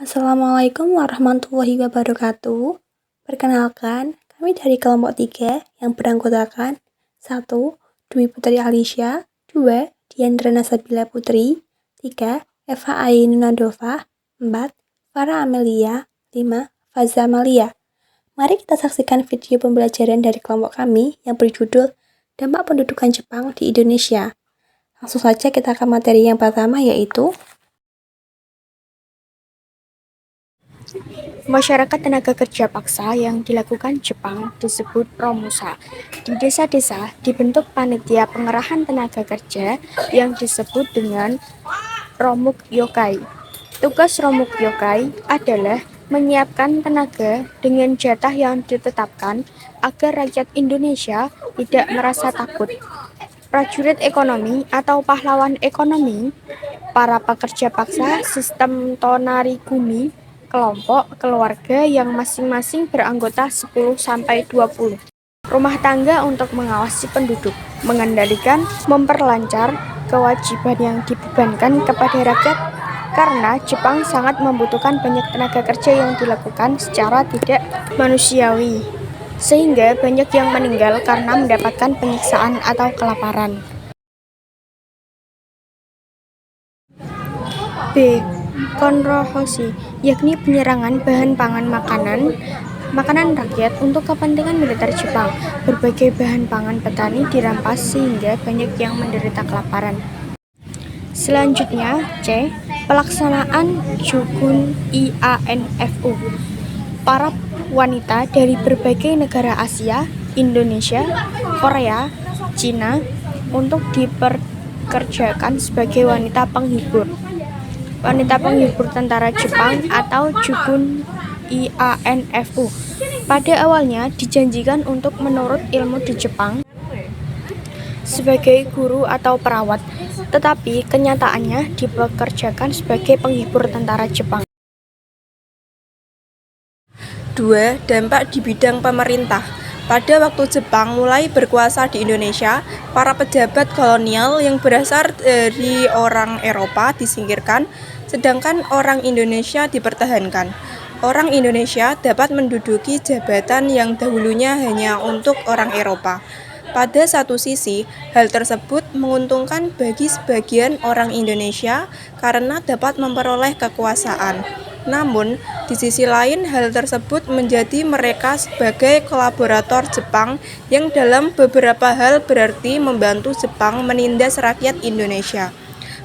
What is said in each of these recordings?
Assalamualaikum warahmatullahi wabarakatuh. Perkenalkan, kami dari kelompok 3 yang beranggotakan 1. Dwi Putri Alisya, 2. Diandra Nasabila Putri, 3. Eva Ainun Nadova, 4. Farah Amelia, 5. Faza Amalia. Mari kita saksikan video pembelajaran dari kelompok kami yang berjudul Dampak Pendudukan Jepang di Indonesia. Langsung saja kita ke materi yang pertama, yaitu masyarakat tenaga kerja paksa yang dilakukan Jepang disebut Romusa. Di desa-desa dibentuk panitia pengerahan tenaga kerja yang disebut dengan Romuk Yokai. Tugas Romuk Yokai adalah menyiapkan tenaga dengan jatah yang ditetapkan agar rakyat Indonesia tidak merasa takut. Prajurit ekonomi atau pahlawan ekonomi, para pekerja paksa sistem Tonarigumi, kelompok keluarga yang masing-masing beranggota 10-20. Rumah tangga untuk mengawasi penduduk, mengendalikan, memperlancar kewajiban yang dibebankan kepada rakyat karena Jepang sangat membutuhkan banyak tenaga kerja yang dilakukan secara tidak manusiawi, sehingga banyak yang meninggal karena mendapatkan penyiksaan atau kelaparan. B. Konrohoshi, yakni penyerangan bahan pangan makanan rakyat untuk kepentingan militer Jepang. Berbagai bahan pangan petani dirampas sehingga banyak yang menderita kelaparan. Selanjutnya, C. Pelaksanaan Jugun IANFU. Para wanita dari berbagai negara Asia, Indonesia, Korea, Cina untuk diperkerjakan sebagai wanita penghibur tentara Jepang atau Jugun IANFU. Pada awalnya dijanjikan untuk menurut ilmu di Jepang sebagai guru atau perawat, tetapi kenyataannya dipekerjakan sebagai penghibur tentara Jepang. 2. Dampak di bidang pemerintah. Pada waktu Jepang mulai berkuasa di Indonesia, para pejabat kolonial yang berasal dari orang Eropa disingkirkan, sedangkan orang Indonesia dipertahankan. Orang Indonesia dapat menduduki jabatan yang dahulunya hanya untuk orang Eropa. Pada satu sisi, hal tersebut menguntungkan bagi sebagian orang Indonesia karena dapat memperoleh kekuasaan. Namun, di sisi lain hal tersebut menjadi mereka sebagai kolaborator Jepang yang dalam beberapa hal berarti membantu Jepang menindas rakyat Indonesia.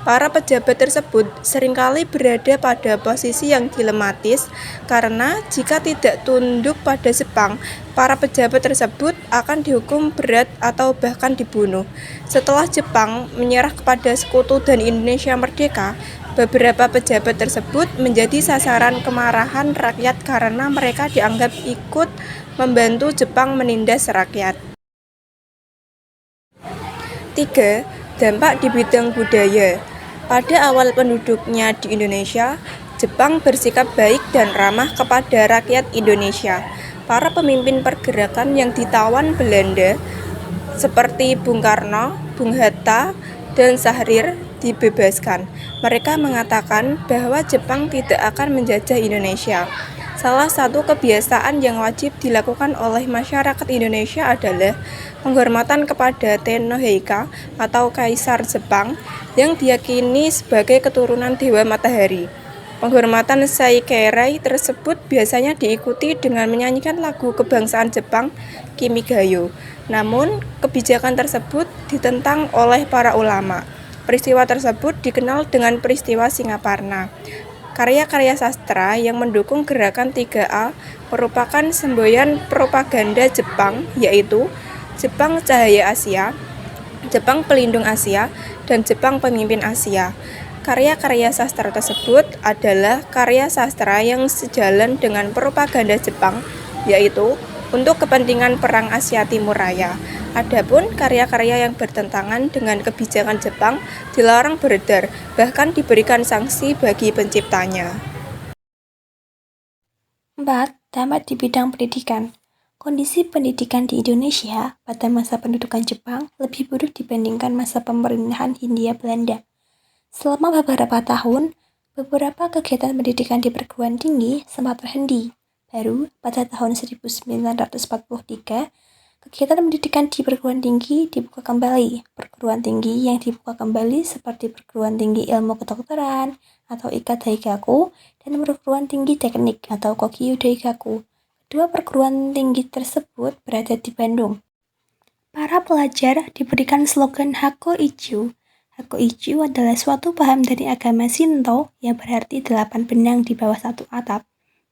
Para pejabat tersebut seringkali berada pada posisi yang dilematis karena jika tidak tunduk pada Jepang, para pejabat tersebut akan dihukum berat atau bahkan dibunuh. Setelah Jepang menyerah kepada sekutu dan Indonesia merdeka, beberapa pejabat tersebut menjadi sasaran kemarahan rakyat karena mereka dianggap ikut membantu Jepang menindas rakyat. 3. Dampak di bidang budaya. Pada awal penduduknya di Indonesia, Jepang bersikap baik dan ramah kepada rakyat Indonesia. Para pemimpin pergerakan yang ditawan Belanda seperti Bung Karno, Bung Hatta, dan Syahrir dibebaskan. Mereka mengatakan bahwa Jepang tidak akan menjajah Indonesia. Salah satu kebiasaan yang wajib dilakukan oleh masyarakat Indonesia adalah penghormatan kepada Tenno Heika atau Kaisar Jepang yang diyakini sebagai keturunan Dewa Matahari. Penghormatan Saikerai tersebut biasanya diikuti dengan menyanyikan lagu kebangsaan Jepang, Kimigayo. Namun, kebijakan tersebut ditentang oleh para ulama. Peristiwa tersebut dikenal dengan peristiwa Singaparna. Karya-karya sastra yang mendukung gerakan 3A merupakan semboyan propaganda Jepang, yaitu Jepang Cahaya Asia, Jepang Pelindung Asia, dan Jepang Pemimpin Asia. Karya-karya sastra tersebut adalah karya sastra yang sejalan dengan propaganda Jepang, yaitu untuk kepentingan Perang Asia Timur Raya. Adapun karya-karya yang bertentangan dengan kebijakan Jepang dilarang beredar, bahkan diberikan sanksi bagi penciptanya. 4. Dampak di bidang pendidikan. Kondisi pendidikan di Indonesia pada masa pendudukan Jepang lebih buruk dibandingkan masa pemerintahan Hindia Belanda. Selama beberapa tahun, Beberapa kegiatan pendidikan di perguruan tinggi sempat terhenti. Baru pada tahun 1943, kegiatan pendidikan di perguruan tinggi dibuka kembali. Perguruan tinggi yang dibuka kembali seperti Perguruan Tinggi Ilmu Kedokteran atau IKA Daigaku dan Perguruan Tinggi Teknik atau Kogyo Daigaku. Kedua perguruan tinggi tersebut berada di Bandung. Para pelajar diberikan slogan Hakko Ichiu. Hakko Ichiu adalah suatu paham dari agama Shinto yang berarti 8 benang di bawah satu atap.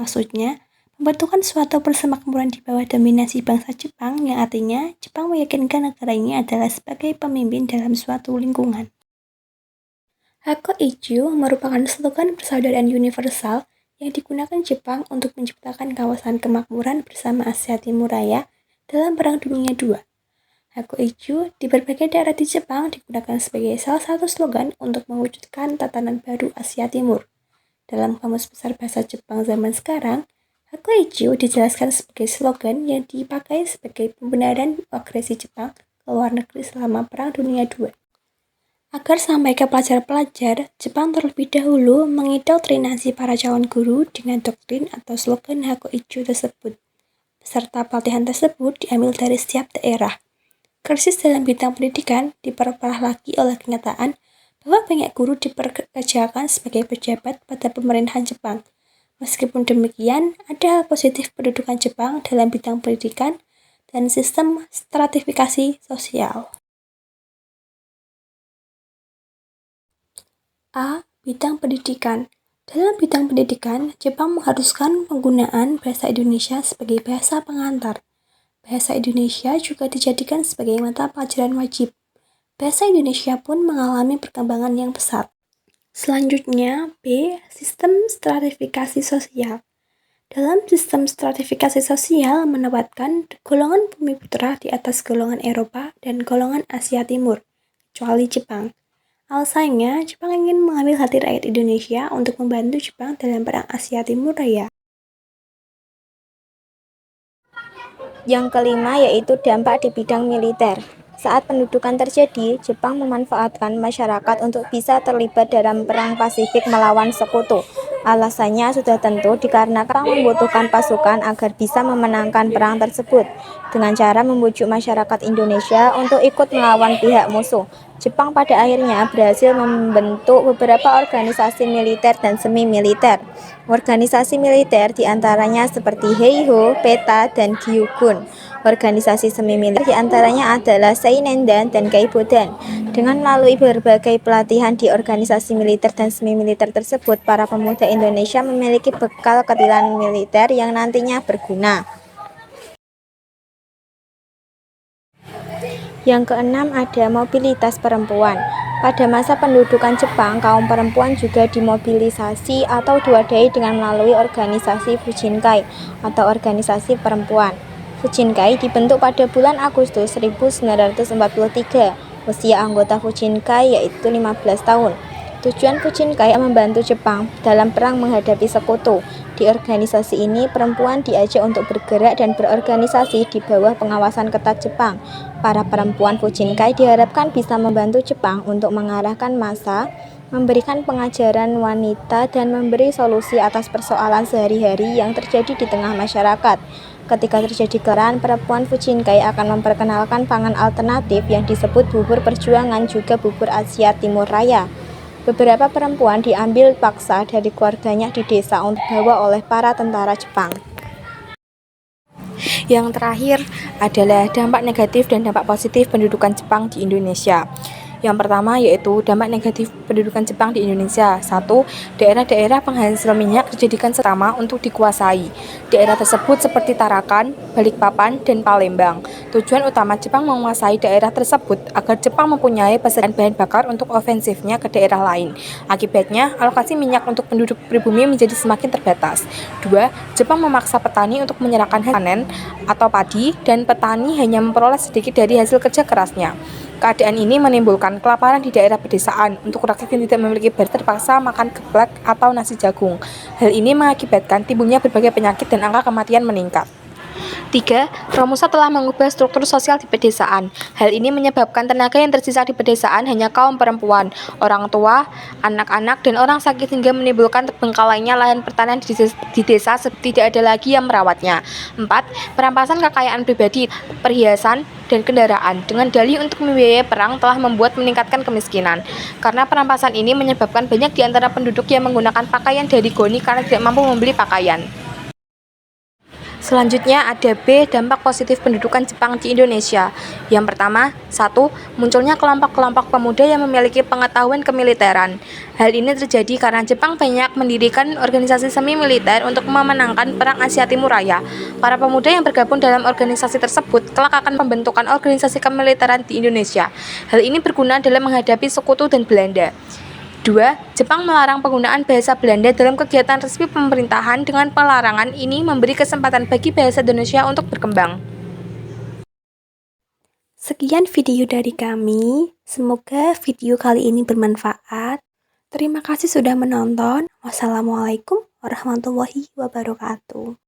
Maksudnya, pembentukan suatu persemakmuran di bawah dominasi bangsa Jepang yang artinya Jepang meyakinkan negaranya adalah sebagai pemimpin dalam suatu lingkungan. Hakko Ichiu merupakan slogan persaudaraan universal yang digunakan Jepang untuk menciptakan kawasan kemakmuran bersama Asia Timur Raya dalam Perang Dunia II. Hakko Ichiu di berbagai daerah di Jepang digunakan sebagai salah satu slogan untuk mewujudkan tatanan baru Asia Timur. Dalam Kamus Besar Bahasa Jepang zaman sekarang, Hakko Ichiu dijelaskan sebagai slogan yang dipakai sebagai pembenaran agresi Jepang ke luar negeri selama Perang Dunia II. Agar sampai ke pelajar-pelajar, Jepang terlebih dahulu mengindoktrinasi para calon guru dengan doktrin atau slogan Hakko Ichiu tersebut. Peserta pelatihan tersebut diambil dari setiap daerah. Krisis dalam bidang pendidikan diperparah lagi oleh kenyataan bahwa banyak guru dipekerjakan sebagai pejabat pada pemerintahan Jepang. Meskipun demikian, ada hal positif pendudukan Jepang dalam bidang pendidikan dan sistem stratifikasi sosial. A. Bidang pendidikan. Dalam bidang pendidikan, Jepang mengharuskan penggunaan bahasa Indonesia sebagai bahasa pengantar. Bahasa Indonesia juga dijadikan sebagai mata pelajaran wajib. Bahasa Indonesia pun mengalami perkembangan yang pesat. Selanjutnya, B. Sistem stratifikasi sosial. Dalam sistem stratifikasi sosial menempatkan golongan Bumiputra di atas golongan Eropa dan golongan Asia Timur, kecuali Jepang. Alasannya, Jepang ingin mengambil hati rakyat Indonesia untuk membantu Jepang dalam Perang Asia Timur Raya. Yang kelima yaitu dampak di bidang militer. Saat pendudukan terjadi, Jepang memanfaatkan masyarakat untuk bisa terlibat dalam perang Pasifik melawan sekutu. Alasannya sudah tentu dikarenakan membutuhkan pasukan agar bisa memenangkan perang tersebut. Dengan cara membujuk masyarakat Indonesia untuk ikut melawan pihak musuh, Jepang pada akhirnya berhasil membentuk beberapa organisasi militer dan semi-militer. Organisasi militer diantaranya seperti Heiho, Peta, dan Gyugun. Organisasi semi-militer diantaranya adalah Seinendan dan Kaibodan. Dengan melalui berbagai pelatihan di organisasi militer dan semi-militer tersebut, para pemuda Indonesia memiliki bekal keterampilan militer yang nantinya berguna. Yang keenam ada mobilitas perempuan. Pada masa pendudukan Jepang, kaum perempuan juga dimobilisasi atau diwadahi dengan melalui organisasi Fujinkai atau organisasi perempuan. Fujinkai dibentuk pada bulan Agustus 1943. Usia anggota Fujinkai yaitu 15 tahun. Tujuan Fujinkai membantu Jepang dalam perang menghadapi sekutu. Di organisasi ini, perempuan diajak untuk bergerak dan berorganisasi di bawah pengawasan ketat Jepang. Para perempuan Fujinkai diharapkan bisa membantu Jepang untuk mengarahkan massa, memberikan pengajaran wanita, dan memberi solusi atas persoalan sehari-hari yang terjadi di tengah masyarakat. Ketika terjadi kekerahan, perempuan Fujinkai akan memperkenalkan pangan alternatif yang disebut bubur perjuangan, juga bubur Asia Timur Raya. Beberapa perempuan diambil paksa dari keluarganya di desa untuk dibawa oleh para tentara Jepang. Yang terakhir adalah dampak negatif dan dampak positif pendudukan Jepang di Indonesia. Yang pertama yaitu dampak negatif pendudukan Jepang di Indonesia. 1. Daerah-daerah penghasil minyak dijadikan serama untuk dikuasai. Daerah tersebut seperti Tarakan, Balikpapan, dan Palembang. Tujuan utama Jepang menguasai daerah tersebut agar Jepang mempunyai persediaan bahan bakar untuk ofensifnya ke daerah lain. Akibatnya, alokasi minyak untuk penduduk pribumi menjadi semakin terbatas. 2. Jepang memaksa petani untuk menyerahkan hasil panen atau padi, dan petani hanya memperoleh sedikit dari hasil kerja kerasnya. Keadaan ini menimbulkan kelaparan di daerah pedesaan. Untuk rakyat yang tidak memiliki beras terpaksa makan geplak atau nasi jagung. Hal ini mengakibatkan timbulnya berbagai penyakit dan angka kematian meningkat. 3. Romusa telah mengubah struktur sosial di pedesaan. Hal ini menyebabkan tenaga yang tersisa di pedesaan hanya kaum perempuan, orang tua, anak-anak, dan orang sakit hingga menimbulkan terbengkalainya lahan pertanian di desa tidak ada lagi yang merawatnya. 4. Perampasan kekayaan pribadi, perhiasan, dan kendaraan dengan dalih untuk membiayai perang telah membuat meningkatkan kemiskinan. Karena perampasan ini menyebabkan banyak di antara penduduk yang menggunakan pakaian dari goni karena tidak mampu membeli pakaian. Selanjutnya ada B, dampak positif pendudukan Jepang di Indonesia. Yang pertama, 1. Munculnya kelompok-kelompok pemuda yang memiliki pengetahuan kemiliteran. Hal ini terjadi karena Jepang banyak mendirikan organisasi semi-militer untuk memenangkan Perang Asia Timur Raya. Para pemuda yang bergabung dalam organisasi tersebut kelak akan pembentukan organisasi kemiliteran di Indonesia. Hal ini berguna dalam menghadapi Sekutu dan Belanda. 2. Jepang melarang penggunaan bahasa Belanda dalam kegiatan resmi pemerintahan. Dengan pelarangan ini memberi kesempatan bagi bahasa Indonesia untuk berkembang. Sekian video dari kami. Semoga video kali ini bermanfaat. Terima kasih sudah menonton. Wassalamualaikum warahmatullahi wabarakatuh.